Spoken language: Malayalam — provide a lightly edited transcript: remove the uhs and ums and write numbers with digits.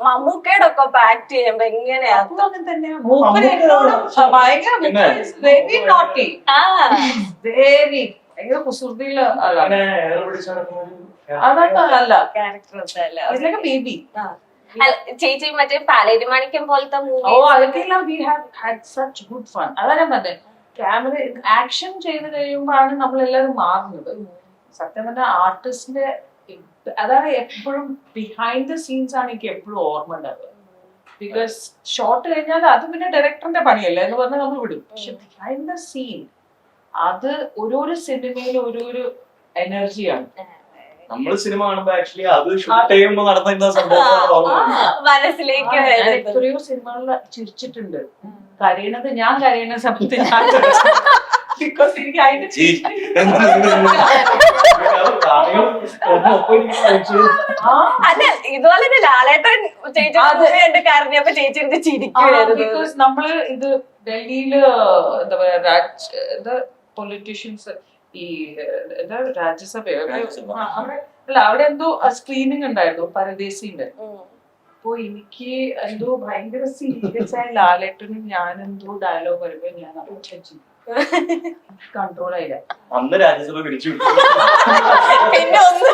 മമ്മൂക്കയുടെ ഒക്കെ ആക്ട് ചെയ്യുമ്പോ എങ്ങനെയാ? വെരി ഭയങ്കര കുസൃതിയില് അതൊന്നല്ല ക്യാരക്ടർ ബേബി. ചേച്ചി മറ്റേ പാലേരിമാണിക്യം പോലത്തെ ഓ അതൊക്കെയെല്ലാം we have had such good fun. അതാ ഞാൻ പറഞ്ഞത്, ക്യാമറ ആക്ഷൻ ചെയ്ത് കഴിയുമ്പോഴാണ് നമ്മളെല്ലാവരും മാറുന്നത്. സത്യം പറഞ്ഞ ആർട്ടിസ്റ്റിന്റെ അതാണ് എപ്പോഴും ബിഹൈൻഡ് ദ സീൻസ് ആണ് എനിക്ക് എപ്പോഴും ഓർമ്മ ഉണ്ടാവുക. ബിക്കോസ് ഷോട്ട് കഴിഞ്ഞാൽ അത് പിന്നെ ഡയറക്ടറിന്റെ പണിയല്ലേ എന്ന് പറഞ്ഞാൽ നമ്മൾ വിടും. പക്ഷെ ബിഹൈൻഡ് ദ സീൻ അത് ഓരോരോ സിനിമയിലും ഓരോരോ എനർജിയാണ്. നമ്മള് സിനിമ കാണുമ്പോ ആക്ച്വലി അത് ഷൂട്ട് ചെയ്യുമ്പോ നടന്ന സംഭവം മനസ്സിലേക്ക് എത്രയോ സിനിമകളിൽ ചിരിച്ചിട്ടുണ്ട്. കരയണത് ഞാൻ കരയണ സമയത്ത് ഞാൻ ബിക്കോസ് എനിക്ക് അതിന്റെ അല്ല ഇതുപോലെ തന്നെ ലാലേട്ടൻ ചേച്ചി എന്റെ കാരണിയപ്പോ ചേച്ചി എടുത്ത് ചിരിക്കുമായിരുന്നു. ബിക്കോസ് നമ്മള് ഇത് ഡൽഹിയില് എന്താ പറയാ പൊളിറ്റീഷ്യൻസ് ഈ എന്താ രാജ്യസഭയോ അവിടെ എന്തോ സ്ക്രീനിങ് ഉണ്ടായിരുന്നു പരദേശിന്റെ. അപ്പൊ എനിക്ക് എന്തോ ഭയങ്കര സീരിയസ് ആയ ലാലേട്ടനും ഞാൻ എന്തോ ഡയലോഗ് വരുമ്പോ ഞാൻ കൺട്രോൾ ആയില്ല. അന്ന് രാജ്യസഭ പിടിച്ചു പിന്നെ ഒന്നും